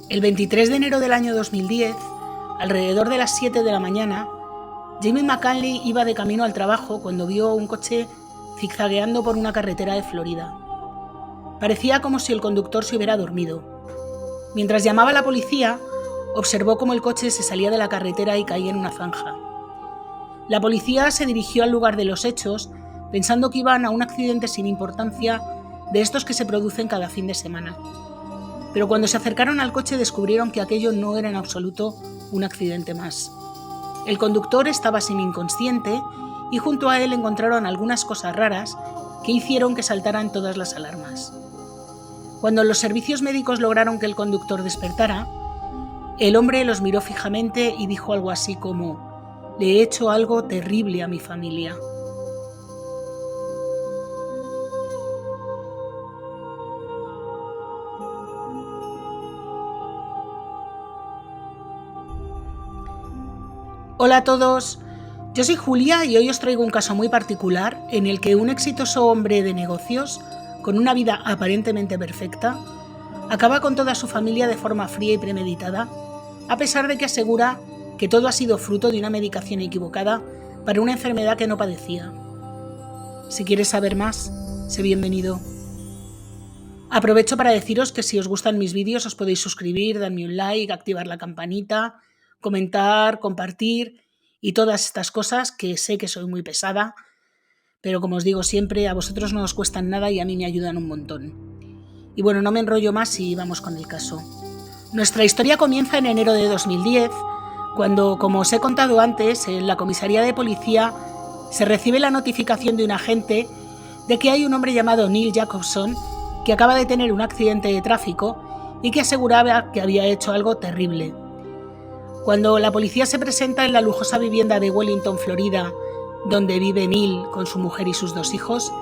El 23 de enero del año 2010, alrededor de las 7 de la mañana, Jamie McCanley iba de camino al trabajo cuando vio un coche zigzagueando por una carretera de Florida. Parecía como si el conductor se hubiera dormido. Mientras llamaba a la policía, observó cómo el coche se salía de la carretera y caía en una zanja. La policía se dirigió al lugar de los hechos pensando que iban a un accidente sin importancia de estos que se producen cada fin de semana. Pero cuando se acercaron al coche descubrieron que aquello no era en absoluto un accidente más. El conductor estaba semi-inconsciente y junto a él encontraron algunas cosas raras que hicieron que saltaran todas las alarmas. Cuando los servicios médicos lograron que el conductor despertara, el hombre los miró fijamente y dijo algo así como: «Le he hecho algo terrible a mi familia». Hola a todos, yo soy Julia y hoy os traigo un caso muy particular en el que un exitoso hombre de negocios, con una vida aparentemente perfecta, acaba con toda su familia de forma fría y premeditada, a pesar de que asegura que todo ha sido fruto de una medicación equivocada para una enfermedad que no padecía. Si quieres saber más, sé bienvenido. Aprovecho para deciros que si os gustan mis vídeos os podéis suscribir, darme un like, activar la campanita, comentar, compartir y todas estas cosas que sé que soy muy pesada, pero como os digo siempre, a vosotros no os cuestan nada y a mí me ayudan un montón. Y bueno, no me enrollo más y vamos con el caso. Nuestra historia comienza en enero de 2010, cuando, como os he contado antes, en la comisaría de policía se recibe la notificación de un agente de que hay un hombre llamado Neil Jacobson que acaba de tener un accidente de tráfico y que aseguraba que había hecho algo terrible. Cuando la policía se presenta en la lujosa vivienda de Wellington, Florida, donde vive Neil con su mujer y sus 2 hijos,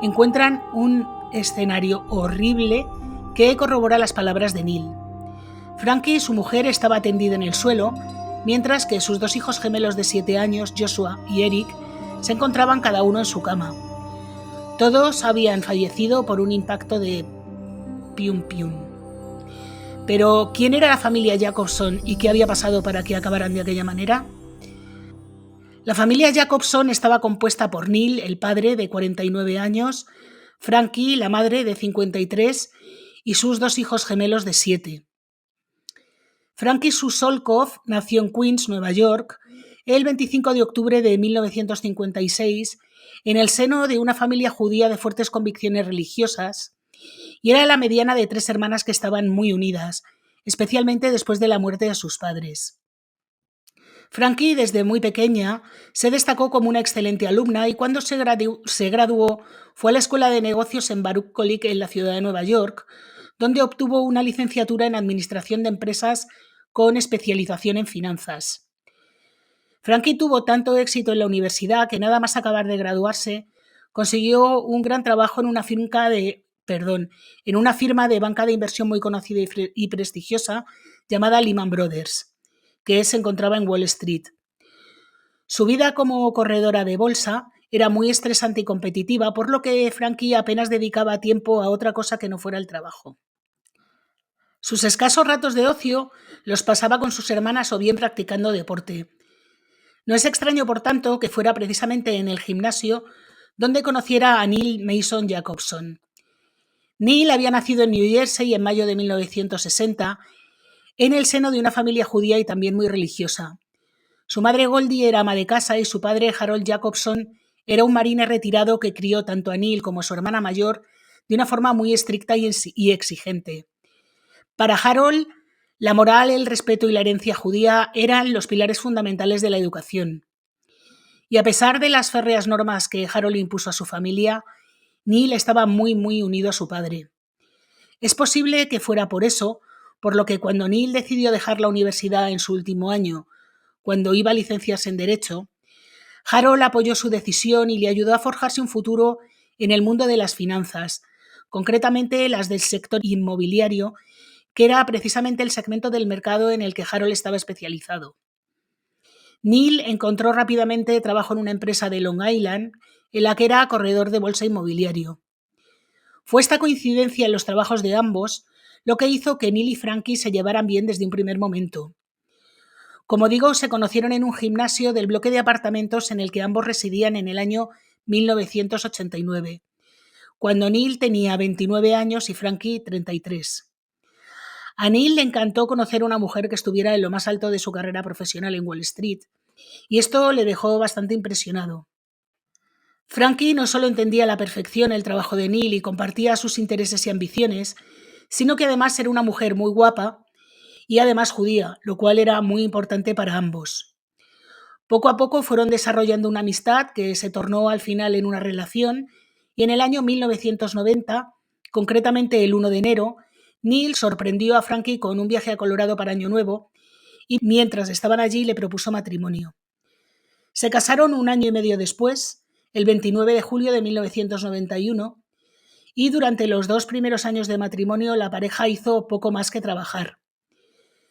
encuentran un escenario horrible que corrobora las palabras de Neil. Frankie, su mujer, estaba tendida en el suelo, mientras que sus 2 hijos gemelos de 7 años, Joshua y Eric, se encontraban cada uno en su cama. Todos habían fallecido por un impacto de pium-pium. Pero, ¿quién era la familia Jacobson y qué había pasado para que acabaran de aquella manera? La familia Jacobson estaba compuesta por Neil, el padre, de 49 años, Frankie, la madre, de 53, y sus 2 hijos gemelos de 7. Frankie Susolkov nació en Queens, Nueva York, el 25 de octubre de 1956, en el seno de una familia judía de fuertes convicciones religiosas, y era la mediana de 3 hermanas que estaban muy unidas, especialmente después de la muerte de sus padres. Frankie, desde muy pequeña, se destacó como una excelente alumna y cuando se graduó fue a la Escuela de Negocios en Baruch College en la ciudad de Nueva York, donde obtuvo una licenciatura en Administración de Empresas con especialización en finanzas. Frankie tuvo tanto éxito en la universidad que nada más acabar de graduarse, consiguió un gran trabajo en una firma de banca de inversión muy conocida y prestigiosa llamada Lehman Brothers, que se encontraba en Wall Street. Su vida como corredora de bolsa era muy estresante y competitiva, por lo que Frankie apenas dedicaba tiempo a otra cosa que no fuera el trabajo. Sus escasos ratos de ocio los pasaba con sus hermanas o bien practicando deporte. No es extraño, por tanto, que fuera precisamente en el gimnasio donde conociera a Neil Mason Jacobson. Neil había nacido en New Jersey en mayo de 1960, en el seno de una familia judía y también muy religiosa. Su madre Goldie era ama de casa y su padre Harold Jacobson era un marine retirado que crió tanto a Neil como a su hermana mayor de una forma muy estricta y exigente. Para Harold, la moral, el respeto y la herencia judía eran los pilares fundamentales de la educación. Y a pesar de las férreas normas que Harold impuso a su familia, Neil estaba muy unido a su padre. Es posible que fuera por eso, por lo que cuando Neil decidió dejar la universidad en su último año, cuando iba a licenciarse en Derecho, Harold apoyó su decisión y le ayudó a forjarse un futuro en el mundo de las finanzas, concretamente las del sector inmobiliario, que era precisamente el segmento del mercado en el que Harold estaba especializado. Neil encontró rápidamente trabajo en una empresa de Long Island, en la que era corredor de bolsa inmobiliario. Fue esta coincidencia en los trabajos de ambos lo que hizo que Neil y Frankie se llevaran bien desde un primer momento. Como digo, se conocieron en un gimnasio del bloque de apartamentos en el que ambos residían en el año 1989, cuando Neil tenía 29 años y Frankie 33. A Neil le encantó conocer a una mujer que estuviera en lo más alto de su carrera profesional en Wall Street, y esto le dejó bastante impresionado. Frankie no solo entendía a la perfección el trabajo de Neil y compartía sus intereses y ambiciones, sino que además era una mujer muy guapa y además judía, lo cual era muy importante para ambos. Poco a poco fueron desarrollando una amistad que se tornó al final en una relación y en el año 1990, concretamente el 1 de enero, Neil sorprendió a Frankie con un viaje a Colorado para Año Nuevo y mientras estaban allí le propuso matrimonio. Se casaron un año y medio después, el 29 de julio de 1991, y durante los 2 primeros años de matrimonio la pareja hizo poco más que trabajar.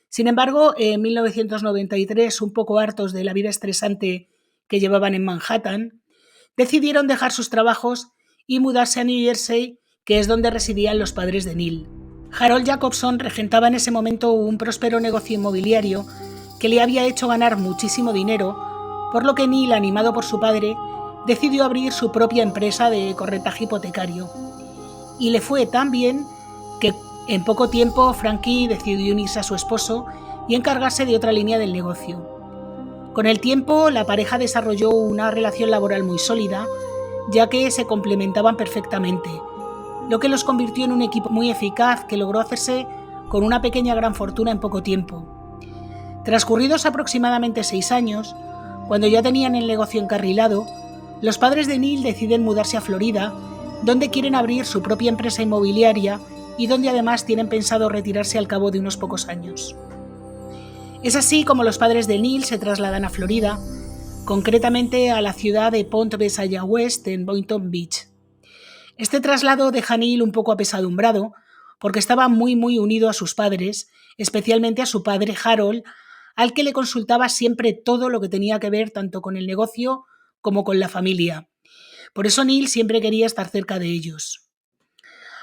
Sin embargo, en 1993, un poco hartos de la vida estresante que llevaban en Manhattan, decidieron dejar sus trabajos y mudarse a New Jersey, que es donde residían los padres de Neil. Harold Jacobson regentaba en ese momento un próspero negocio inmobiliario que le había hecho ganar muchísimo dinero, por lo que Neil, animado por su padre, decidió abrir su propia empresa de corretaje hipotecario. Y le fue tan bien que en poco tiempo Frankie decidió unirse a su esposo y encargarse de otra línea del negocio. Con el tiempo, la pareja desarrolló una relación laboral muy sólida, ya que se complementaban perfectamente, lo que los convirtió en un equipo muy eficaz que logró hacerse con una pequeña gran fortuna en poco tiempo. Transcurridos aproximadamente 6 años, cuando ya tenían el negocio encarrilado, los padres de Neil deciden mudarse a Florida, donde quieren abrir su propia empresa inmobiliaria y donde además tienen pensado retirarse al cabo de unos pocos años. Es así como los padres de Neil se trasladan a Florida, concretamente a la ciudad de Ponte Vedaya West en Boynton Beach. Este traslado deja a Neil un poco apesadumbrado porque estaba muy unido a sus padres, especialmente a su padre Harold, al que le consultaba siempre todo lo que tenía que ver tanto con el negocio como con la familia. Por eso Neil siempre quería estar cerca de ellos.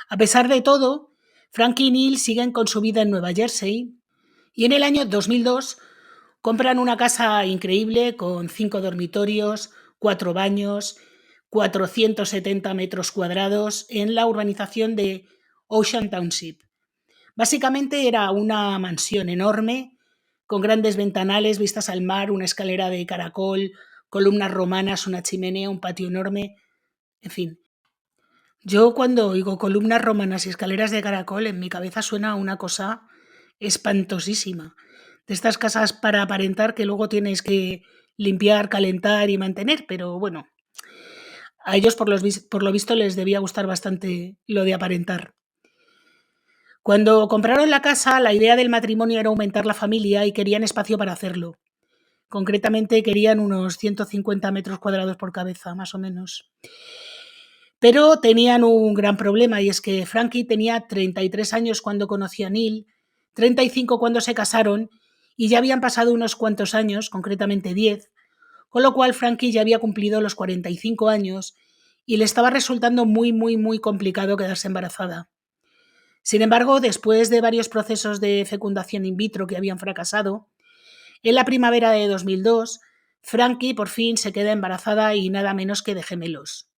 A pesar de todo, Frankie y Neil siguen con su vida en Nueva Jersey y en el año 2002 compran una casa increíble con 5 dormitorios, 4 baños, 470 metros cuadrados en la urbanización de Ocean Township. Básicamente era una mansión enorme con grandes ventanales, vistas al mar, una escalera de caracol, columnas romanas, una chimenea, un patio enorme, en fin. Yo cuando oigo columnas romanas y escaleras de caracol, en mi cabeza suena una cosa espantosísima. De estas casas para aparentar que luego tienes que limpiar, calentar y mantener, pero bueno, a ellos por lo visto les debía gustar bastante lo de aparentar. Cuando compraron la casa, la idea del matrimonio era aumentar la familia y querían espacio para hacerlo. Concretamente querían unos 150 metros cuadrados por cabeza, más o menos. Pero tenían un gran problema y es que Frankie tenía 33 años cuando conoció a Neil, 35 cuando se casaron y ya habían pasado unos cuantos años, concretamente 10, con lo cual Frankie ya había cumplido los 45 años y le estaba resultando muy complicado quedarse embarazada. Sin embargo, después de varios procesos de fecundación in vitro que habían fracasado, en la primavera de 2002, Frankie por fin se queda embarazada y nada menos que de gemelos.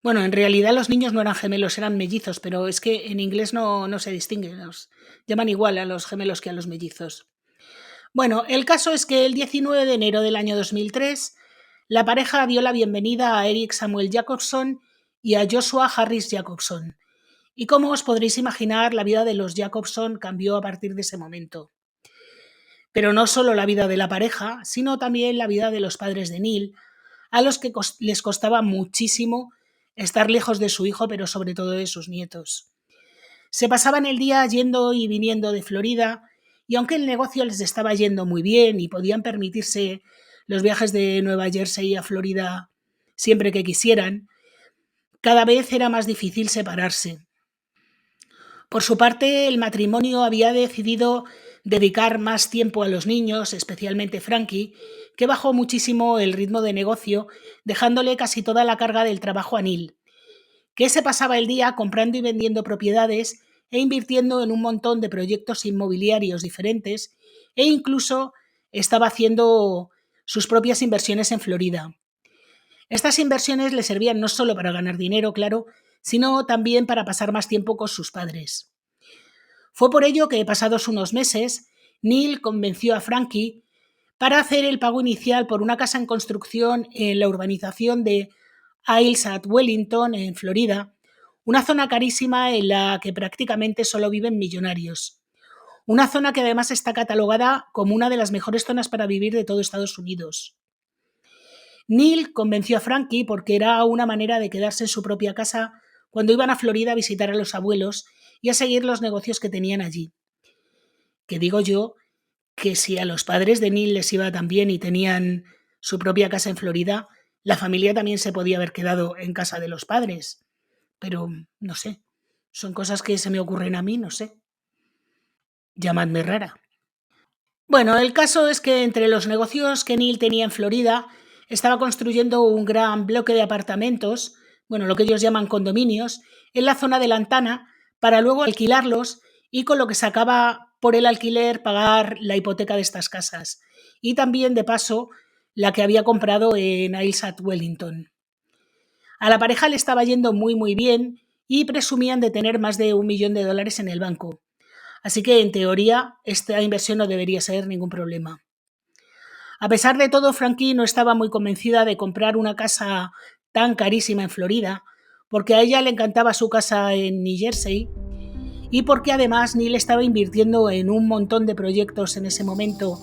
Bueno, en realidad los niños no eran gemelos, eran mellizos, pero es que en inglés no se distinguen, los llaman igual a los gemelos que a los mellizos. Bueno, el caso es que el 19 de enero del año 2003, la pareja dio la bienvenida a Eric Samuel Jacobson y a Joshua Harris Jacobson. Y como os podréis imaginar, la vida de los Jacobson cambió a partir de ese momento. Pero no solo la vida de la pareja, sino también la vida de los padres de Neil, a los que les costaba muchísimo estar lejos de su hijo, pero sobre todo de sus nietos. Se pasaban el día yendo y viniendo de Florida, y aunque el negocio les estaba yendo muy bien y podían permitirse los viajes de Nueva Jersey a Florida siempre que quisieran, cada vez era más difícil separarse. Por su parte, el matrimonio había decidido dedicar más tiempo a los niños, especialmente Frankie, que bajó muchísimo el ritmo de negocio, dejándole casi toda la carga del trabajo a Neil, que se pasaba el día comprando y vendiendo propiedades e invirtiendo en un montón de proyectos inmobiliarios diferentes e incluso estaba haciendo sus propias inversiones en Florida. Estas inversiones le servían no solo para ganar dinero, claro, sino también para pasar más tiempo con sus padres. Fue por ello que, pasados unos meses, Neil convenció a Frankie para hacer el pago inicial por una casa en construcción en la urbanización de Isles at Wellington, en Florida, una zona carísima en la que prácticamente solo viven millonarios. Una zona que además está catalogada como una de las mejores zonas para vivir de todo Estados Unidos. Neil convenció a Frankie porque era una manera de quedarse en su propia casa cuando iban a Florida a visitar a los abuelos y a seguir los negocios que tenían allí. Que digo yo que si a los padres de Neil les iba tan bien y tenían su propia casa en Florida, la familia también se podía haber quedado en casa de los padres. Pero no sé, son cosas que se me ocurren a mí, no sé. Llamadme rara. Bueno, el caso es que entre los negocios que Neil tenía en Florida, estaba construyendo un gran bloque de apartamentos, bueno, lo que ellos llaman condominios, en la zona de Lantana, para luego alquilarlos y con lo que sacaba por el alquiler pagar la hipoteca de estas casas. Y también, de paso, la que había comprado en Isles at Wellington. A la pareja le estaba yendo muy bien y presumían de tener más de $1 millón en el banco. Así que, en teoría, esta inversión no debería ser ningún problema. A pesar de todo, Frankie no estaba muy convencida de comprar una casa tan carísima en Florida, porque a ella le encantaba su casa en New Jersey y porque además Neil estaba invirtiendo en un montón de proyectos en ese momento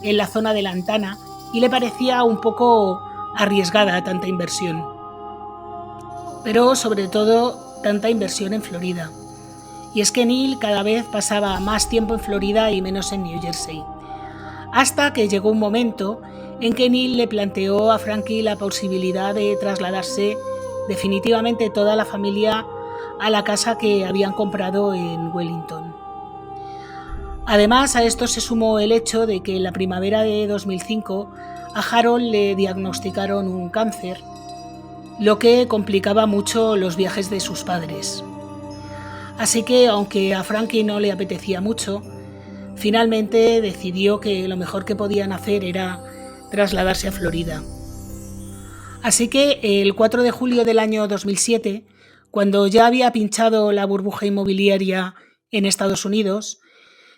en la zona de Lantana y le parecía un poco arriesgada tanta inversión. Pero sobre todo tanta inversión en Florida. Y es que Neil cada vez pasaba más tiempo en Florida y menos en New Jersey. Hasta que llegó un momento en que Neil le planteó a Frankie la posibilidad de trasladarse definitivamente toda la familia a la casa que habían comprado en Wellington. Además, a esto se sumó el hecho de que en la primavera de 2005 a Harold le diagnosticaron un cáncer, lo que complicaba mucho los viajes de sus padres. Así que, aunque a Frankie no le apetecía mucho, finalmente decidió que lo mejor que podían hacer era trasladarse a Florida. Así que el 4 de julio del año 2007, cuando ya había pinchado la burbuja inmobiliaria en Estados Unidos,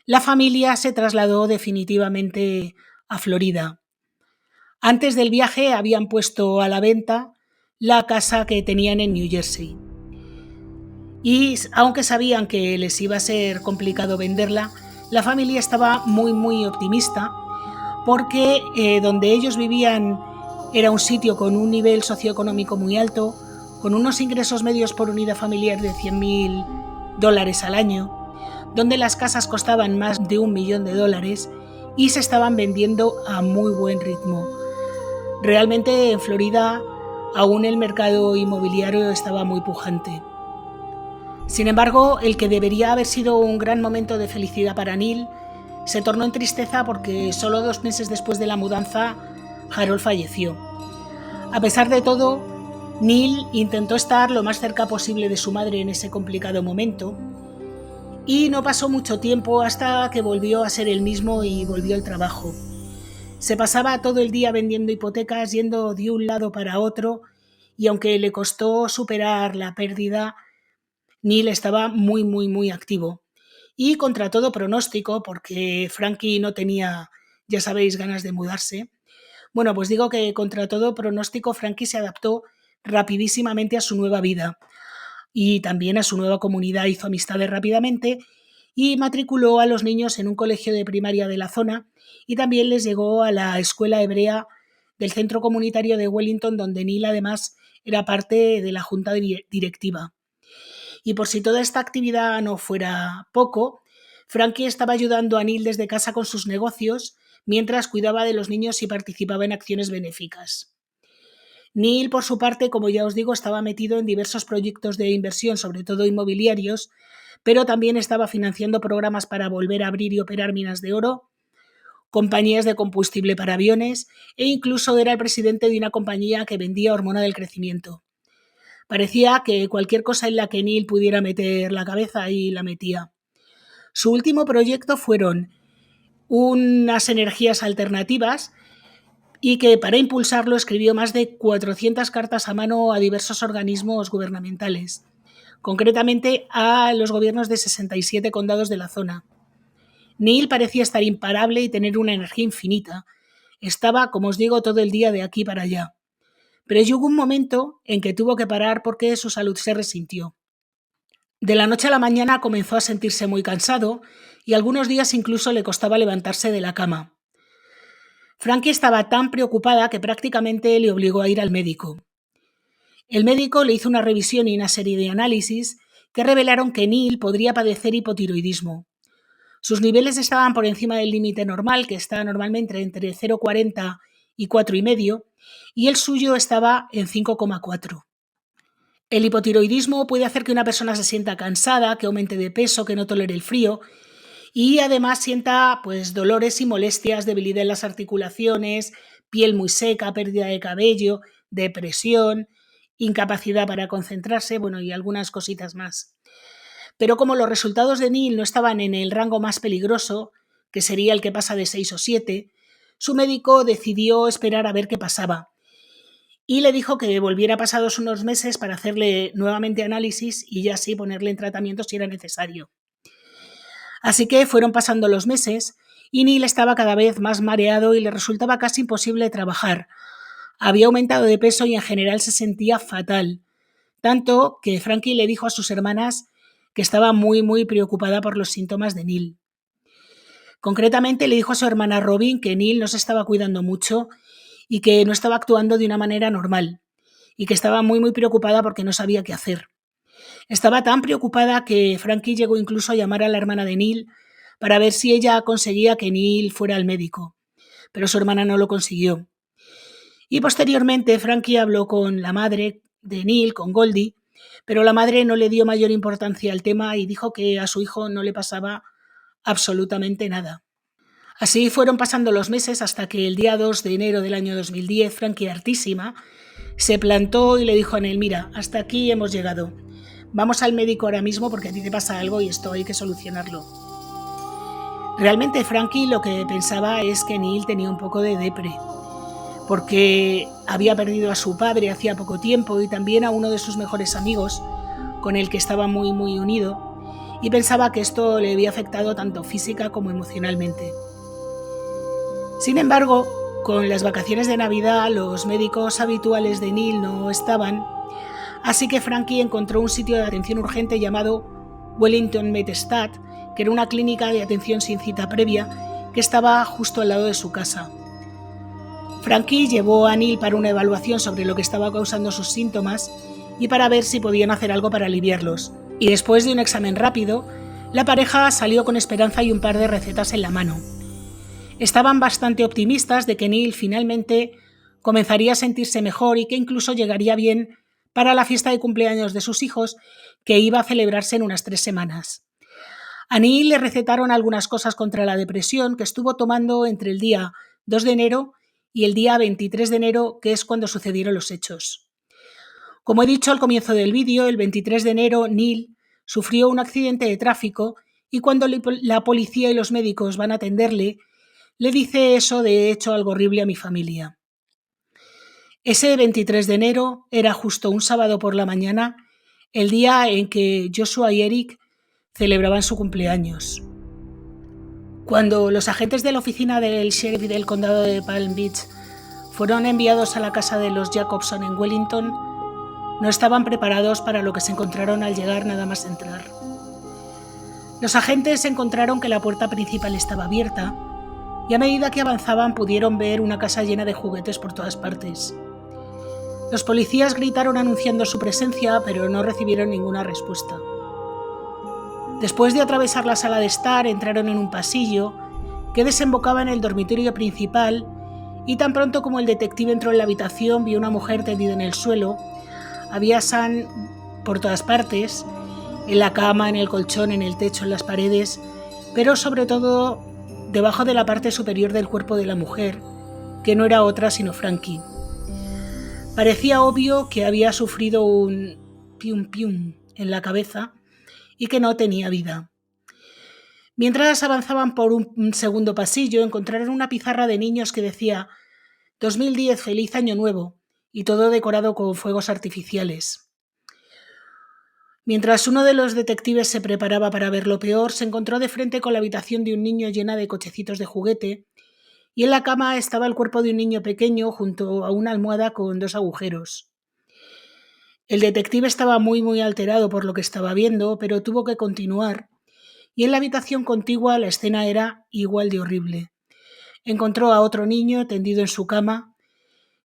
la familia se trasladó definitivamente a Florida. Antes del viaje habían puesto a la venta la casa que tenían en New Jersey. Y aunque sabían que les iba a ser complicado venderla, la familia estaba muy optimista porque donde ellos vivían era un sitio con un nivel socioeconómico muy alto, con unos ingresos medios por unidad familiar de $100.000 al año, donde las casas costaban más de $1 millón y se estaban vendiendo a muy buen ritmo. Realmente en Florida aún el mercado inmobiliario estaba muy pujante. Sin embargo, el que debería haber sido un gran momento de felicidad para Neil se tornó en tristeza porque solo 2 meses después de la mudanza, Harold falleció. A pesar de todo, Neil intentó estar lo más cerca posible de su madre en ese complicado momento y no pasó mucho tiempo hasta que volvió a ser el mismo y volvió al trabajo. Se pasaba todo el día vendiendo hipotecas, yendo de un lado para otro, y aunque le costó superar la pérdida, Neil estaba muy activo. Y contra todo pronóstico, porque Frankie no tenía, ya sabéis, ganas de mudarse, bueno, pues digo que contra todo pronóstico Frankie se adaptó rapidísimamente a su nueva vida y también a su nueva comunidad, hizo amistades rápidamente y matriculó a los niños en un colegio de primaria de la zona y también les llegó a la escuela hebrea del centro comunitario de Wellington, donde Neil además era parte de la junta directiva. Y por si toda esta actividad no fuera poco, Frankie estaba ayudando a Neil desde casa con sus negocios mientras cuidaba de los niños y participaba en acciones benéficas. Neil, por su parte, como ya os digo, estaba metido en diversos proyectos de inversión, sobre todo inmobiliarios, pero también estaba financiando programas para volver a abrir y operar minas de oro, compañías de combustible para aviones e incluso era el presidente de una compañía que vendía hormona del crecimiento. Parecía que cualquier cosa en la que Neil pudiera meter la cabeza ahí la metía. Su último proyecto fueron unas energías alternativas y que para impulsarlo escribió más de 400 cartas a mano a diversos organismos gubernamentales, concretamente a los gobiernos de 67 condados de la zona. Neil parecía estar imparable y tener una energía infinita. Estaba, como os digo, todo el día de aquí para allá. Pero llegó un momento en que tuvo que parar porque su salud se resintió. De la noche a la mañana comenzó a sentirse muy cansado y algunos días incluso le costaba levantarse de la cama. Frankie estaba tan preocupada que prácticamente le obligó a ir al médico. El médico le hizo una revisión y una serie de análisis que revelaron que Neil podría padecer hipotiroidismo. Sus niveles estaban por encima del límite normal, que está normalmente entre 0,40 y 4,5, y el suyo estaba en 5,4. El hipotiroidismo puede hacer que una persona se sienta cansada, que aumente de peso, que no tolere el frío y además sienta dolores y molestias, debilidad en las articulaciones, piel muy seca, pérdida de cabello, depresión, incapacidad para concentrarse, y algunas cositas más. Pero como los resultados de Neil no estaban en el rango más peligroso, que sería el que pasa de 6 o 7, su médico decidió esperar a ver qué pasaba. Y le dijo que volviera pasados unos meses para hacerle nuevamente análisis y ya así ponerle en tratamiento si era necesario. Así que fueron pasando los meses y Neil estaba cada vez más mareado y le resultaba casi imposible trabajar. Había aumentado de peso y en general se sentía fatal. Tanto que Frankie le dijo a sus hermanas que estaba muy, muy preocupada por los síntomas de Neil. Concretamente le dijo a su hermana Robin que Neil no se estaba cuidando mucho y que no estaba actuando de una manera normal y que estaba muy, muy preocupada porque no sabía qué hacer. Estaba tan preocupada que Frankie llegó incluso a llamar a la hermana de Neil para ver si ella conseguía que Neil fuera al médico, pero su hermana no lo consiguió. Y posteriormente Frankie habló con la madre de Neil, con Goldie, pero la madre no le dio mayor importancia al tema y dijo que a su hijo no le pasaba absolutamente nada. Así fueron pasando los meses hasta que el día 2 de enero del año 2010, Frankie, hartísima, se plantó y le dijo a Neil: mira, hasta aquí hemos llegado. Vamos al médico ahora mismo porque a ti te pasa algo y esto hay que solucionarlo. Realmente Frankie lo que pensaba es que Neil tenía un poco de depre, porque había perdido a su padre hacía poco tiempo y también a uno de sus mejores amigos, con el que estaba muy, muy unido, y pensaba que esto le había afectado tanto física como emocionalmente. Sin embargo, con las vacaciones de Navidad, los médicos habituales de Neil no estaban, así que Frankie encontró un sitio de atención urgente llamado Wellington MedStat, que era una clínica de atención sin cita previa que estaba justo al lado de su casa. Frankie llevó a Neil para una evaluación sobre lo que estaba causando sus síntomas y para ver si podían hacer algo para aliviarlos. Y después de un examen rápido, la pareja salió con esperanza y un par de recetas en la mano. Estaban bastante optimistas de que Neil finalmente comenzaría a sentirse mejor y que incluso llegaría bien para la fiesta de cumpleaños de sus hijos, que iba a celebrarse en unas 3 semanas. A Neil le recetaron algunas cosas contra la depresión que estuvo tomando entre el día 2 de enero y el día 23 de enero, que es cuando sucedieron los hechos. Como he dicho al comienzo del vídeo, el 23 de enero Neil sufrió un accidente de tráfico y cuando la policía y los médicos van a atenderle, le dice eso de hecho algo horrible a mi familia. Ese 23 de enero era justo un sábado por la mañana, el día en que Joshua y Eric celebraban su cumpleaños. Cuando los agentes de la oficina del sheriff del condado de Palm Beach fueron enviados a la casa de los Jacobson en Wellington, no estaban preparados para lo que se encontraron al llegar nada más entrar. Los agentes encontraron que la puerta principal estaba abierta y a medida que avanzaban pudieron ver una casa llena de juguetes por todas partes. Los policías gritaron anunciando su presencia, pero no recibieron ninguna respuesta. Después de atravesar la sala de estar, entraron en un pasillo que desembocaba en el dormitorio principal y tan pronto como el detective entró en la habitación vio una mujer tendida en el suelo. Había sangre por todas partes, en la cama, en el colchón, en el techo, en las paredes, pero sobre todo debajo de la parte superior del cuerpo de la mujer, que no era otra sino Frankie. Parecía obvio que había sufrido un pium pium en la cabeza y que no tenía vida. Mientras avanzaban por un segundo pasillo, encontraron una pizarra de niños que decía 2010, feliz año nuevo, y todo decorado con fuegos artificiales. Mientras uno de los detectives se preparaba para ver lo peor, se encontró de frente con la habitación de un niño llena de cochecitos de juguete, y en la cama estaba el cuerpo de un niño pequeño junto a una almohada con 2 agujeros. El detective estaba muy alterado por lo que estaba viendo, pero tuvo que continuar, y en la habitación contigua la escena era igual de horrible. Encontró a otro niño tendido en su cama,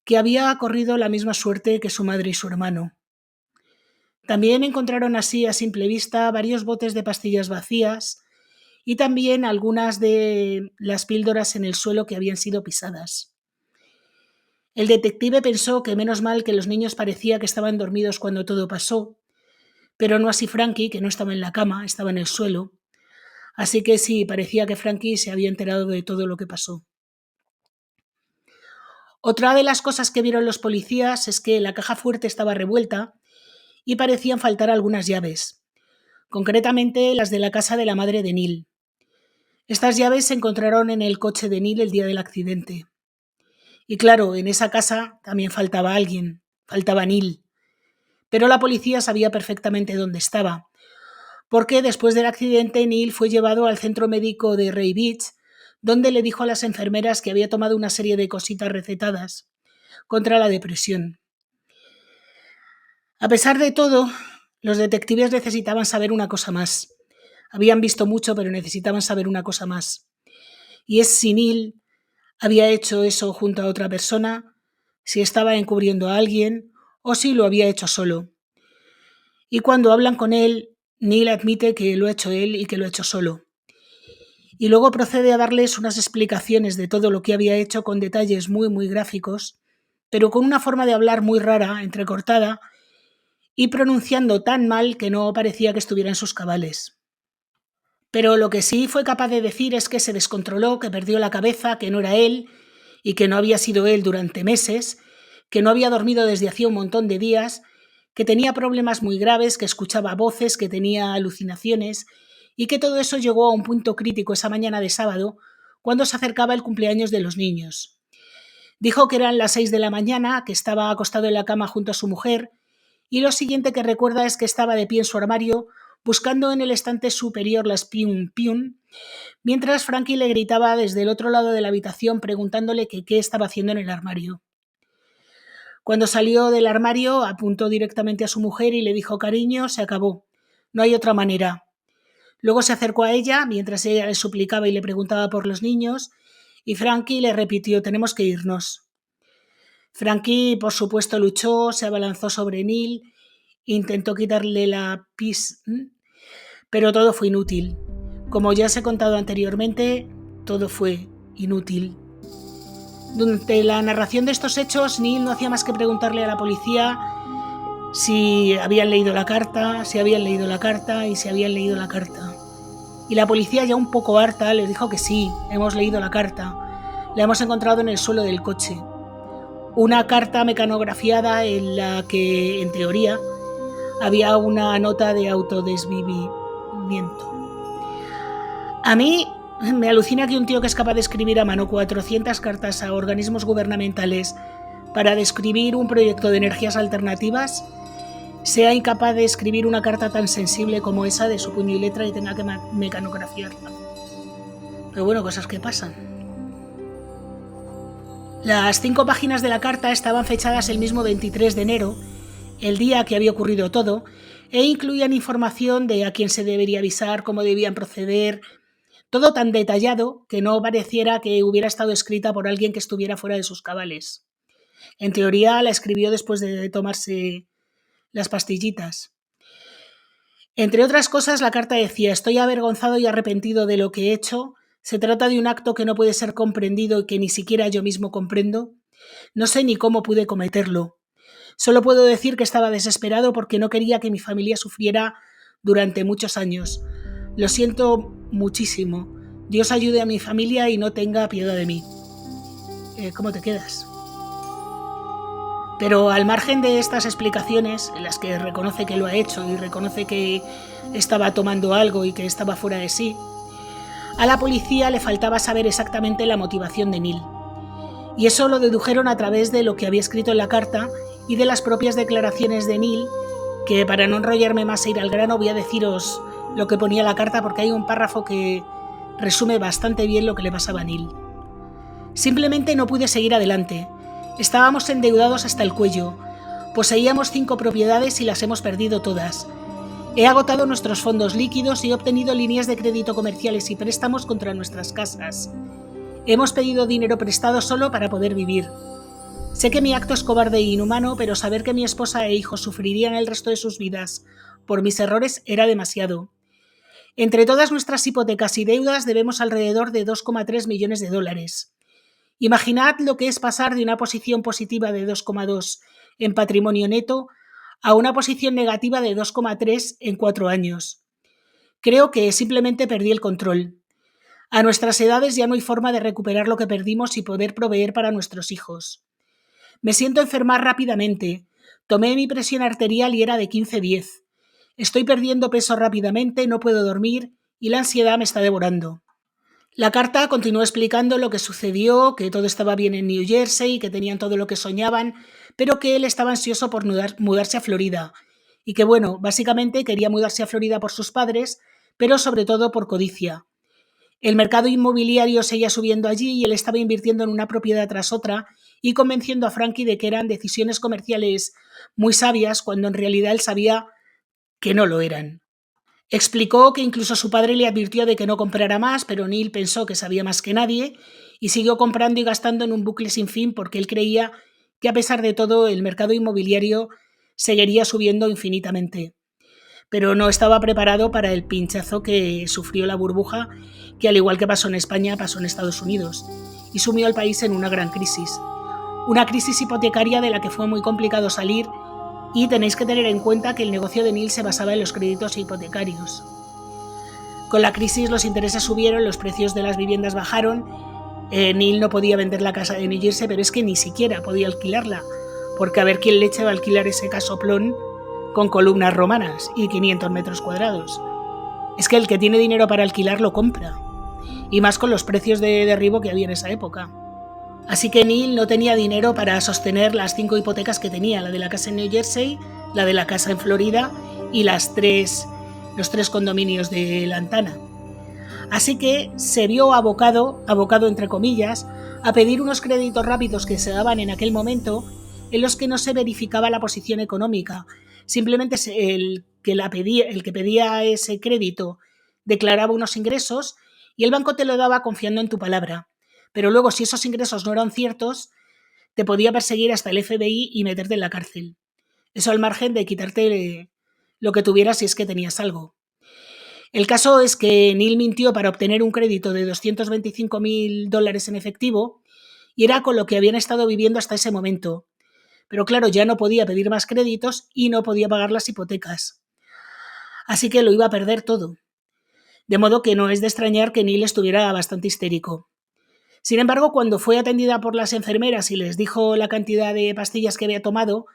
que había corrido la misma suerte que su madre y su hermano. También encontraron así a simple vista varios botes de pastillas vacías y también algunas de las píldoras en el suelo que habían sido pisadas. El detective pensó que menos mal que los niños parecía que estaban dormidos cuando todo pasó, pero no así Frankie, que no estaba en la cama, estaba en el suelo. Así que sí, parecía que Frankie se había enterado de todo lo que pasó. Otra de las cosas que vieron los policías es que la caja fuerte estaba revuelta y parecían faltar algunas llaves, concretamente las de la casa de la madre de Neil. Estas llaves se encontraron en el coche de Neil el día del accidente. Y claro, en esa casa también faltaba alguien, faltaba Neil. Pero la policía sabía perfectamente dónde estaba, porque después del accidente Neil fue llevado al centro médico de Ray Beach, donde le dijo a las enfermeras que había tomado una serie de cositas recetadas contra la depresión. A pesar de todo, los detectives necesitaban saber una cosa más. Habían visto mucho, pero necesitaban saber una cosa más. Y es si Neil había hecho eso junto a otra persona, si estaba encubriendo a alguien o si lo había hecho solo. Y cuando hablan con él, Neil admite que lo ha hecho él y que lo ha hecho solo. Y luego procede a darles unas explicaciones de todo lo que había hecho con detalles muy gráficos, pero con una forma de hablar muy rara, entrecortada, y pronunciando tan mal que no parecía que estuviera en sus cabales. Pero lo que sí fue capaz de decir es que se descontroló, que perdió la cabeza, que no era él y que no había sido él durante meses, que no había dormido desde hacía un montón de días, que tenía problemas muy graves, que escuchaba voces, que tenía alucinaciones y que todo eso llegó a un punto crítico esa mañana de sábado cuando se acercaba el cumpleaños de los niños. Dijo que eran las 6 de la mañana, que estaba acostado en la cama junto a su mujer y lo siguiente que recuerda es que estaba de pie en su armario buscando en el estante superior las pium pium, mientras Frankie le gritaba desde el otro lado de la habitación preguntándole que qué estaba haciendo en el armario. Cuando salió del armario apuntó directamente a su mujer y le dijo: cariño, se acabó, no hay otra manera. Luego se acercó a ella mientras ella le suplicaba y le preguntaba por los niños y Frankie le repitió: tenemos que irnos. Frankie, por supuesto, luchó, se abalanzó sobre Neil, intentó quitarle la pis, pero todo fue inútil. Como ya os he contado anteriormente, todo fue inútil. Durante la narración de estos hechos, Neil no hacía más que preguntarle a la policía si habían leído la carta, si habían leído la carta y si habían leído la carta. Y la policía, ya un poco harta, le dijo que sí, hemos leído la carta. La hemos encontrado en el suelo del coche. Una carta mecanografiada en la que, en teoría, había una nota de autodesvivimiento. A mí me alucina que un tío que es capaz de escribir a mano 400 cartas a organismos gubernamentales para describir un proyecto de energías alternativas sea incapaz de escribir una carta tan sensible como esa de su puño y letra y tenga que mecanografiarla. Pero bueno, cosas que pasan. Las 5 páginas de la carta estaban fechadas el mismo 23 de enero, el día que había ocurrido todo, e incluían información de a quién se debería avisar, cómo debían proceder, todo tan detallado que no pareciera que hubiera estado escrita por alguien que estuviera fuera de sus cabales. En teoría la escribió después de tomarse las pastillitas. Entre otras cosas, la carta decía: estoy avergonzado y arrepentido de lo que he hecho. Se trata de un acto que no puede ser comprendido y que ni siquiera yo mismo comprendo. No sé ni cómo pude cometerlo. Solo puedo decir que estaba desesperado porque no quería que mi familia sufriera durante muchos años. Lo siento muchísimo. Dios ayude a mi familia y no tenga piedad de mí. ¿Cómo te quedas? Pero al margen de estas explicaciones, en las que reconoce que lo ha hecho y reconoce que estaba tomando algo y que estaba fuera de sí, a la policía le faltaba saber exactamente la motivación de Neil. Y eso lo dedujeron a través de lo que había escrito en la carta y de las propias declaraciones de Neil, que para no enrollarme más e ir al grano voy a deciros lo que ponía la carta porque hay un párrafo que resume bastante bien lo que le pasaba a Neil. Simplemente no pude seguir adelante. Estábamos endeudados hasta el cuello. Poseíamos 5 propiedades y las hemos perdido todas. He agotado nuestros fondos líquidos y he obtenido líneas de crédito comerciales y préstamos contra nuestras casas. Hemos pedido dinero prestado solo para poder vivir. Sé que mi acto es cobarde e inhumano, pero saber que mi esposa e hijos sufrirían el resto de sus vidas por mis errores era demasiado. Entre todas nuestras hipotecas y deudas debemos alrededor de 2,3 millones de dólares. Imaginad lo que es pasar de una posición positiva de 2,2 en patrimonio neto a una posición negativa de 2,3 en 4 años. Creo que simplemente perdí el control. A nuestras edades ya no hay forma de recuperar lo que perdimos y poder proveer para nuestros hijos. Me siento enfermar rápidamente. Tomé mi presión arterial y era de 15/10. Estoy perdiendo peso rápidamente, no puedo dormir y la ansiedad me está devorando. La carta continuó explicando lo que sucedió, que todo estaba bien en New Jersey, que tenían todo lo que soñaban, pero que él estaba ansioso por mudarse a Florida. Y que bueno, básicamente quería mudarse a Florida por sus padres, pero sobre todo por codicia. El mercado inmobiliario seguía subiendo allí y él estaba invirtiendo en una propiedad tras otra y convenciendo a Frankie de que eran decisiones comerciales muy sabias cuando en realidad él sabía que no lo eran. Explicó que incluso su padre le advirtió de que no comprara más, pero Neil pensó que sabía más que nadie y siguió comprando y gastando en un bucle sin fin porque él creía que a pesar de todo el mercado inmobiliario seguiría subiendo infinitamente. Pero no estaba preparado para el pinchazo que sufrió la burbuja, que al igual que pasó en España, pasó en Estados Unidos, y sumió al país en una gran crisis. Una crisis hipotecaria de la que fue muy complicado salir, y tenéis que tener en cuenta que el negocio de Neil se basaba en los créditos hipotecarios. Con la crisis los intereses subieron, los precios de las viviendas bajaron, Neil no podía vender la casa de New Jersey, pero es que ni siquiera podía alquilarla, porque a ver quién le echaba a alquilar ese casoplón con columnas romanas y 500 metros cuadrados. Es que el que tiene dinero para alquilar lo compra, y más con los precios de derribo que había en esa época. Así que Neil no tenía dinero para sostener las 5 hipotecas que tenía, la de la casa en New Jersey, la de la casa en Florida y los 3 condominios de Lantana. Así que se vio abocado entre comillas, a pedir unos créditos rápidos que se daban en aquel momento en los que no se verificaba la posición económica. Simplemente el que pedía ese crédito declaraba unos ingresos y el banco te lo daba confiando en tu palabra. Pero luego, si esos ingresos no eran ciertos, te podía perseguir hasta el FBI y meterte en la cárcel. Eso al margen de quitarte lo que tuvieras si es que tenías algo. El caso es que Neil mintió para obtener un crédito de $225,000 en efectivo y era con lo que habían estado viviendo hasta ese momento. Pero claro, ya no podía pedir más créditos y no podía pagar las hipotecas. Así que lo iba a perder todo. De modo que no es de extrañar que Neil estuviera bastante histérico. Sin embargo, cuando fue atendida por las enfermeras y les dijo la cantidad de pastillas que había tomado,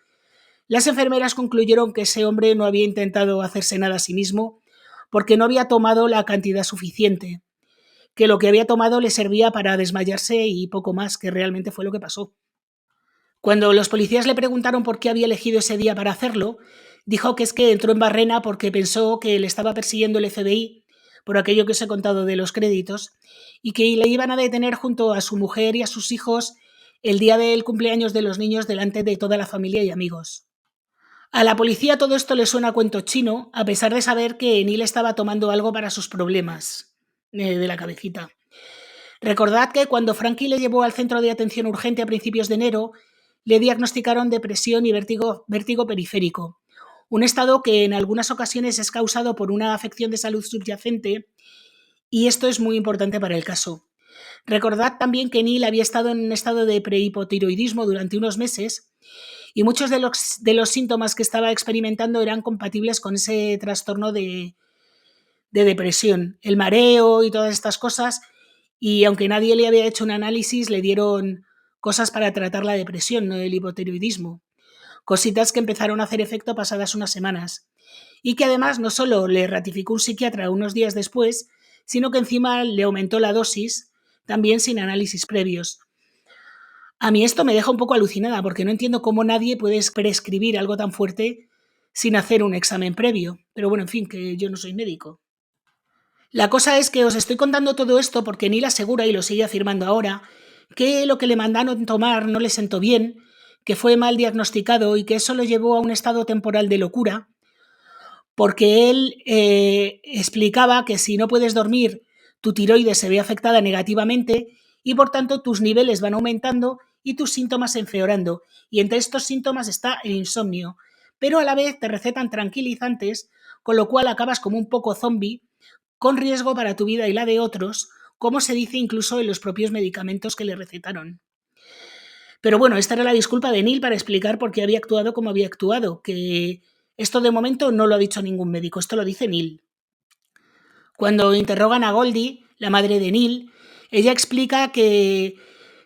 las enfermeras concluyeron que ese hombre no había intentado hacerse nada a sí mismo porque no había tomado la cantidad suficiente, que lo que había tomado le servía para desmayarse y poco más, que realmente fue lo que pasó. Cuando los policías le preguntaron por qué había elegido ese día para hacerlo, dijo que es que entró en Barrena porque pensó que le estaba persiguiendo el FBI por aquello que os he contado de los créditos y que le iban a detener junto a su mujer y a sus hijos el día del cumpleaños de los niños delante de toda la familia y amigos. A la policía todo esto le suena a cuento chino, a pesar de saber que Neil estaba tomando algo para sus problemas de la cabecita. Recordad que cuando Frankie le llevó al centro de atención urgente a principios de enero, le diagnosticaron depresión y vértigo periférico, un estado que en algunas ocasiones es causado por una afección de salud subyacente, y esto es muy importante para el caso. Recordad también que Neil había estado en un estado de prehipotiroidismo durante unos meses y muchos de los síntomas que estaba experimentando eran compatibles con ese trastorno de depresión, el mareo y todas estas cosas, y aunque nadie le había hecho un análisis, le dieron cosas para tratar la depresión, no el hipotiroidismo. cositas que empezaron a hacer efecto pasadas unas semanas, y que además no solo le ratificó un psiquiatra unos días después, sino que encima le aumentó la dosis, también sin análisis previos. A mí esto me deja un poco alucinada, porque no entiendo cómo nadie puede prescribir algo tan fuerte sin hacer un examen previo. Pero bueno, en fin, que yo no soy médico. La cosa es que os estoy contando todo esto porque Neil asegura, y lo sigue afirmando ahora, que lo que le mandaron tomar no le sentó bien, que fue mal diagnosticado y que eso lo llevó a un estado temporal de locura, porque él explicaba que si no puedes dormir, tu tiroides se ve afectada negativamente y por tanto tus niveles van aumentando y tus síntomas empeorando. Y entre estos síntomas está el insomnio, pero a la vez te recetan tranquilizantes, con lo cual acabas como un poco zombie, con riesgo para tu vida y la de otros, como se dice incluso en los propios medicamentos que le recetaron. Pero bueno, esta era la disculpa de Neil para explicar por qué había actuado como había actuado, que esto de momento no lo ha dicho ningún médico, esto lo dice Neil. Cuando interrogan a Goldie, la madre de Neil, ella explica que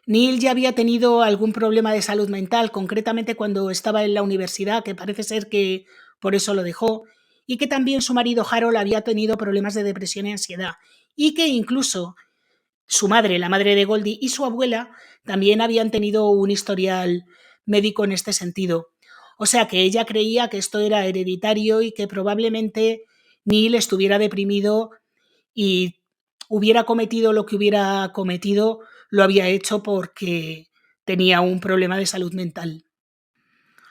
Neil ya había tenido algún problema de salud mental, concretamente cuando estaba en la universidad, que parece ser que por eso lo dejó, y que también su marido Harold había tenido problemas de depresión y ansiedad, y que incluso su madre, la madre de Goldie, y su abuela también habían tenido un historial médico en este sentido. O sea que ella creía que esto era hereditario y que probablemente Neil estuviera deprimido y hubiera cometido lo que hubiera cometido, lo había hecho porque tenía un problema de salud mental.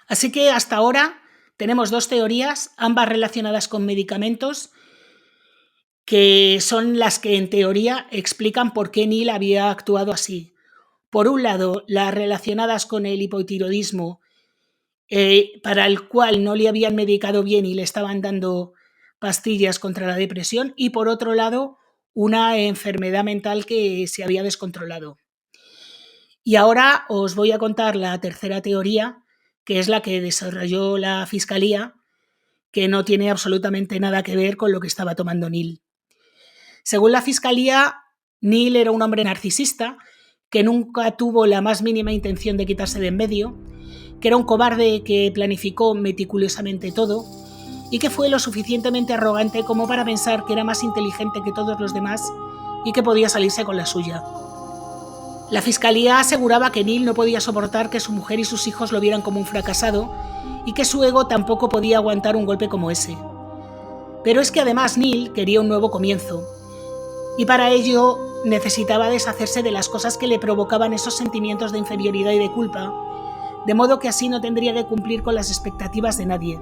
Así que hasta ahora tenemos dos teorías, ambas relacionadas con medicamentos, que son las que en teoría explican por qué Neil había actuado así. Por un lado, las relacionadas con el hipotiroidismo, para el cual no le habían medicado bien y le estaban dando pastillas contra la depresión, y por otro lado, una enfermedad mental que se había descontrolado. Y ahora os voy a contar la tercera teoría, que es la que desarrolló la Fiscalía, que no tiene absolutamente nada que ver con lo que estaba tomando Neil. Según la Fiscalía, Neil era un hombre narcisista que nunca tuvo la más mínima intención de quitarse de en medio, que era un cobarde que planificó meticulosamente todo y que fue lo suficientemente arrogante como para pensar que era más inteligente que todos los demás y que podía salirse con la suya. La Fiscalía aseguraba que Neil no podía soportar que su mujer y sus hijos lo vieran como un fracasado y que su ego tampoco podía aguantar un golpe como ese. Pero es que además Neil quería un nuevo comienzo y para ello necesitaba deshacerse de las cosas que le provocaban esos sentimientos de inferioridad y de culpa, de modo que así no tendría que cumplir con las expectativas de nadie.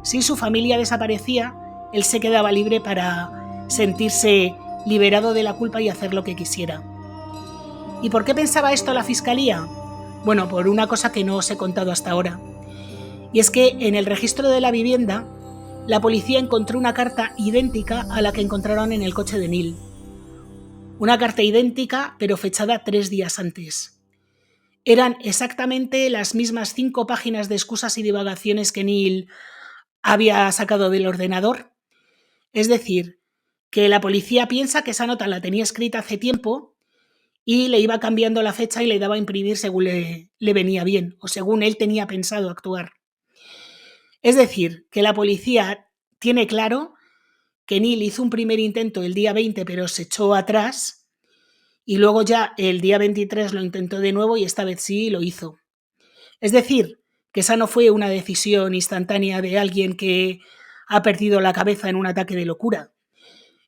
Si su familia desaparecía, él se quedaba libre para sentirse liberado de la culpa y hacer lo que quisiera. ¿Y por qué pensaba esto la Fiscalía? Bueno, por una cosa que no os he contado hasta ahora. Y es que en el registro de la vivienda, la policía encontró una carta idéntica a la que encontraron en el coche de Neil. Una carta idéntica, pero fechada 3 días antes. Eran exactamente las mismas 5 páginas de excusas y divagaciones que Neil había sacado del ordenador. Es decir, que la policía piensa que esa nota la tenía escrita hace tiempo y le iba cambiando la fecha y le daba a imprimir según le venía bien o según él tenía pensado actuar. Es decir, que la policía tiene claro que Neil hizo un primer intento el día 20 pero se echó atrás y luego ya el día 23 lo intentó de nuevo y esta vez sí lo hizo. Es decir, que esa no fue una decisión instantánea de alguien que ha perdido la cabeza en un ataque de locura.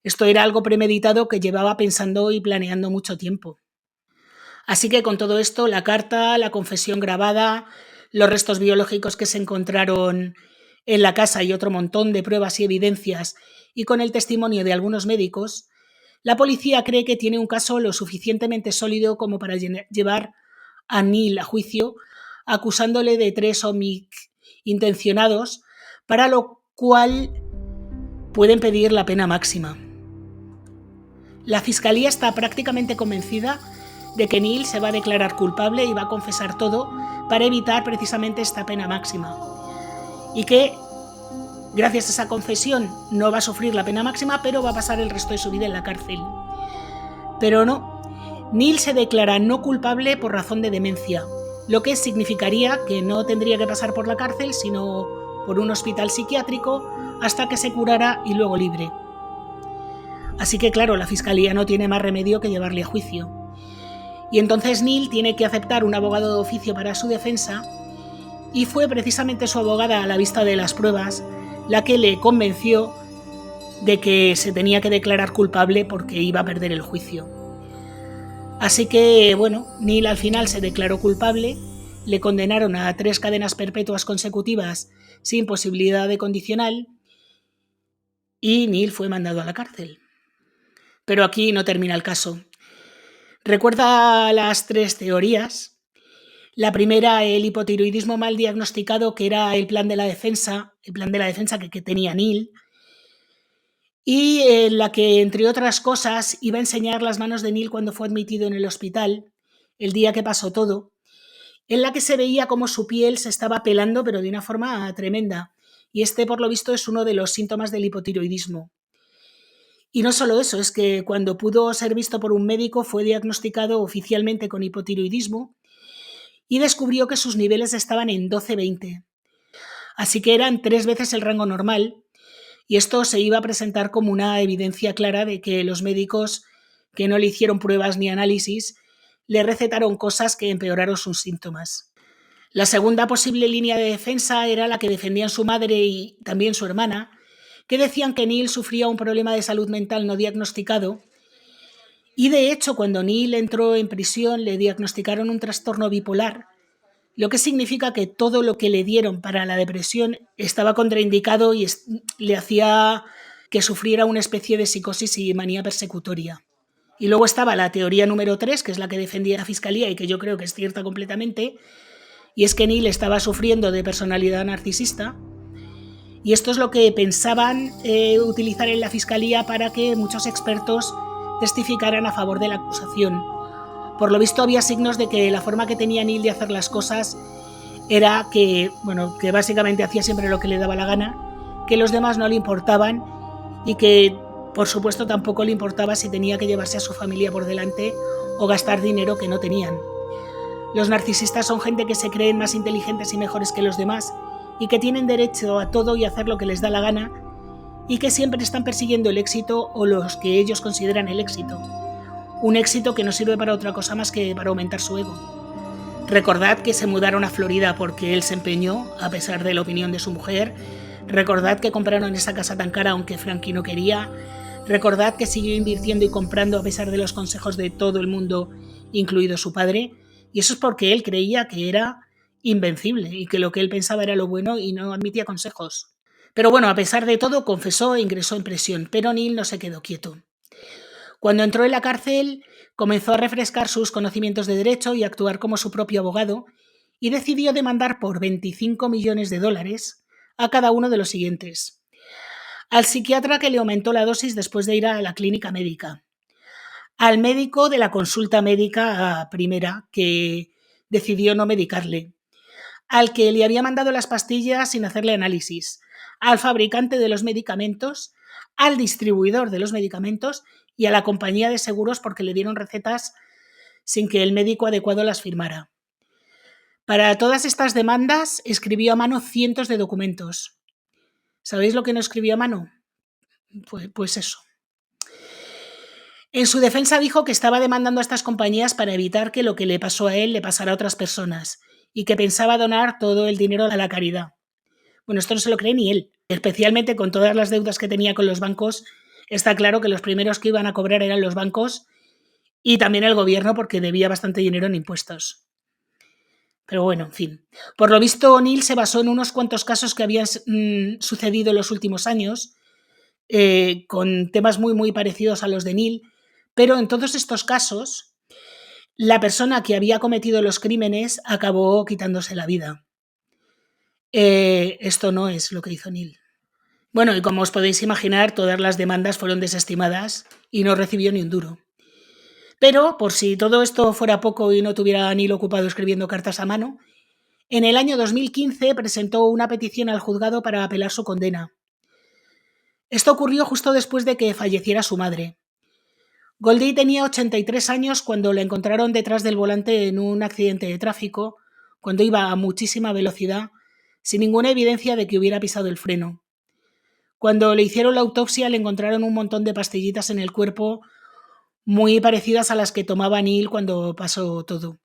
Esto era algo premeditado que llevaba pensando y planeando mucho tiempo. Así que con todo esto, la carta, la confesión grabada, los restos biológicos que se encontraron en la casa y otro montón de pruebas y evidencias, y con el testimonio de algunos médicos, la policía cree que tiene un caso lo suficientemente sólido como para llevar a Neil a juicio, acusándole de 3 homicidios intencionados, para lo cual pueden pedir la pena máxima. La Fiscalía está prácticamente convencida de que Neil se va a declarar culpable y va a confesar todo para evitar precisamente esta pena máxima. Y que, gracias a esa confesión, no va a sufrir la pena máxima, pero va a pasar el resto de su vida en la cárcel. Pero no, Neil se declara no culpable por razón de demencia, lo que significaría que no tendría que pasar por la cárcel, sino por un hospital psiquiátrico hasta que se curara y luego libre. Así que claro, la fiscalía no tiene más remedio que llevarle a juicio. Y entonces Neil tiene que aceptar un abogado de oficio para su defensa, y fue precisamente su abogada, a la vista de las pruebas, la que le convenció de que se tenía que declarar culpable porque iba a perder el juicio. Así que, bueno, Neil al final se declaró culpable, le condenaron a 3 cadenas perpetuas consecutivas sin posibilidad de condicional, y Neil fue mandado a la cárcel. Pero aquí no termina el caso. Recuerda las 3 teorías. La primera, el hipotiroidismo mal diagnosticado, que era el plan de la defensa que tenía Neil, y en la que, entre otras cosas, iba a enseñar las manos de Neil cuando fue admitido en el hospital, el día que pasó todo, en la que se veía cómo su piel se estaba pelando, pero de una forma tremenda. Y por lo visto, es uno de los síntomas del hipotiroidismo. Y no solo eso, es que cuando pudo ser visto por un médico fue diagnosticado oficialmente con hipotiroidismo y descubrió que sus niveles estaban en 12-20. Así que eran 3 veces el rango normal, y esto se iba a presentar como una evidencia clara de que los médicos que no le hicieron pruebas ni análisis le recetaron cosas que empeoraron sus síntomas. La segunda posible línea de defensa era la que defendían su madre y también su hermana, que decían que Neil sufría un problema de salud mental no diagnosticado, y de hecho cuando Neil entró en prisión le diagnosticaron un trastorno bipolar, lo que significa que todo lo que le dieron para la depresión estaba contraindicado y le hacía que sufriera una especie de psicosis y manía persecutoria. Y luego estaba la teoría número 3, que es la que defendía la fiscalía y que yo creo que es cierta completamente, y es que Neil estaba sufriendo de personalidad narcisista, y esto es lo que pensaban utilizar en la fiscalía para que muchos expertos testificaran a favor de la acusación. Por lo visto había signos de que la forma que tenía Neil de hacer las cosas era que básicamente hacía siempre lo que le daba la gana, que los demás no le importaban y que, por supuesto, tampoco le importaba si tenía que llevarse a su familia por delante o gastar dinero que no tenían. Los narcisistas son gente que se creen más inteligentes y mejores que los demás y que tienen derecho a todo y a hacer lo que les da la gana, y que siempre están persiguiendo el éxito o los que ellos consideran el éxito. Un éxito que no sirve para otra cosa más que para aumentar su ego. Recordad que se mudaron a Florida porque él se empeñó, a pesar de la opinión de su mujer. Recordad que compraron esa casa tan cara aunque Frankie no quería. Recordad que siguió invirtiendo y comprando a pesar de los consejos de todo el mundo, incluido su padre. Y eso es porque él creía que era invencible y que lo que él pensaba era lo bueno y no admitía consejos. Pero bueno, a pesar de todo, confesó e ingresó en prisión, pero Neil no se quedó quieto. Cuando entró en la cárcel, comenzó a refrescar sus conocimientos de derecho y a actuar como su propio abogado, y decidió demandar por $25 millones a cada uno de los siguientes. Al psiquiatra que le aumentó la dosis después de ir a la clínica médica. Al médico de la consulta médica primera, que decidió no medicarle. Al que le había mandado las pastillas sin hacerle análisis. Al fabricante de los medicamentos, al distribuidor de los medicamentos y a la compañía de seguros porque le dieron recetas sin que el médico adecuado las firmara. Para todas estas demandas escribió a mano cientos de documentos. ¿Sabéis lo que no escribió a mano? Pues eso. En su defensa dijo que estaba demandando a estas compañías para evitar que lo que le pasó a él le pasara a otras personas y que pensaba donar todo el dinero a la caridad. Bueno, esto no se lo cree ni él. Especialmente con todas las deudas que tenía con los bancos, está claro que los primeros que iban a cobrar eran los bancos y también el gobierno porque debía bastante dinero en impuestos. Pero bueno, en fin. Por lo visto, O'Neill se basó en unos cuantos casos que habían sucedido en los últimos años, con temas muy, muy parecidos a los de Neil, pero en todos estos casos, la persona que había cometido los crímenes acabó quitándose la vida. Esto no es lo que hizo Neil. Bueno, y como os podéis imaginar, todas las demandas fueron desestimadas y no recibió ni un duro. Pero, por si todo esto fuera poco y no tuviera Neil ocupado escribiendo cartas a mano, en el año 2015 presentó una petición al juzgado para apelar su condena. Esto ocurrió justo después de que falleciera su madre. Goldie tenía 83 años cuando la encontraron detrás del volante en un accidente de tráfico, cuando iba a muchísima velocidad, sin ninguna evidencia de que hubiera pisado el freno. Cuando le hicieron la autopsia, le encontraron un montón de pastillitas en el cuerpo muy parecidas a las que tomaba Neil cuando pasó todo.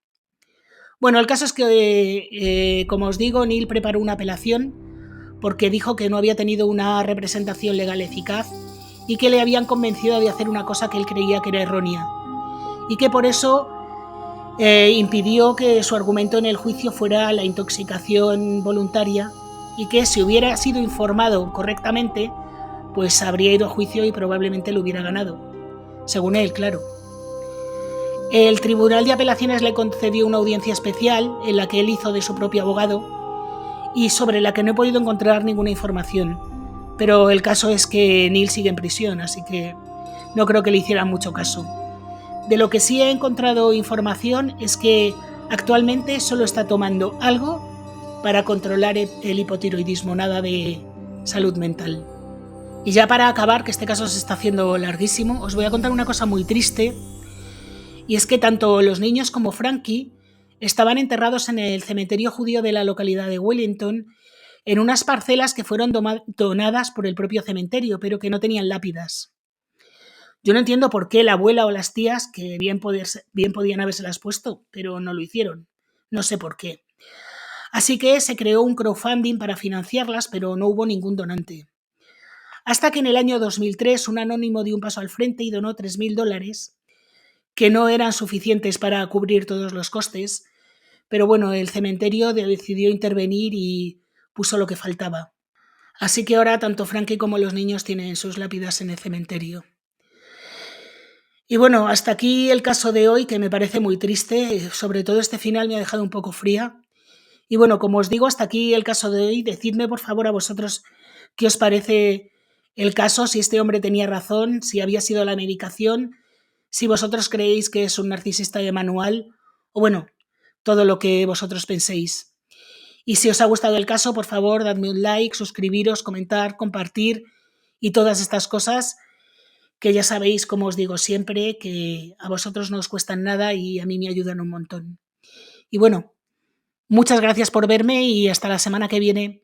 Bueno, el caso es que, como os digo, Neil preparó una apelación porque dijo que no había tenido una representación legal eficaz y que le habían convencido de hacer una cosa que él creía que era errónea, y que por eso impidió que su argumento en el juicio fuera la intoxicación voluntaria, y que si hubiera sido informado correctamente, pues habría ido a juicio y probablemente lo hubiera ganado, según él, claro. El Tribunal de Apelaciones le concedió una audiencia especial en la que él hizo de su propio abogado y sobre la que no he podido encontrar ninguna información. Pero el caso es que Neil sigue en prisión, así que no creo que le hicieran mucho caso. De lo que sí he encontrado información es que actualmente solo está tomando algo para controlar el hipotiroidismo, nada de salud mental. Y ya para acabar, que este caso se está haciendo larguísimo, os voy a contar una cosa muy triste, y es que tanto los niños como Frankie estaban enterrados en el cementerio judío de la localidad de Wellington, en unas parcelas que fueron donadas por el propio cementerio, pero que no tenían lápidas. Yo no entiendo por qué la abuela o las tías, que bien podían habérselas puesto, pero no lo hicieron. No sé por qué. Así que se creó un crowdfunding para financiarlas, pero no hubo ningún donante. Hasta que en el año 2003 un anónimo dio un paso al frente y donó $3.000, que no eran suficientes para cubrir todos los costes, pero bueno, el cementerio decidió intervenir y puso lo que faltaba. Así que ahora tanto Frankie como los niños tienen sus lápidas en el cementerio. Y bueno, hasta aquí el caso de hoy, que me parece muy triste, sobre todo este final me ha dejado un poco fría. Y bueno, como os digo, hasta aquí el caso de hoy. Decidme por favor a vosotros qué os parece el caso, si este hombre tenía razón, si había sido la medicación, si vosotros creéis que es un narcisista de manual, o bueno, todo lo que vosotros penséis. Y si os ha gustado el caso, por favor, dadme un like, suscribiros, comentar, compartir y todas estas cosas, que ya sabéis, como os digo siempre, que a vosotros no os cuestan nada y a mí me ayudan un montón. Y bueno, muchas gracias por verme y hasta la semana que viene.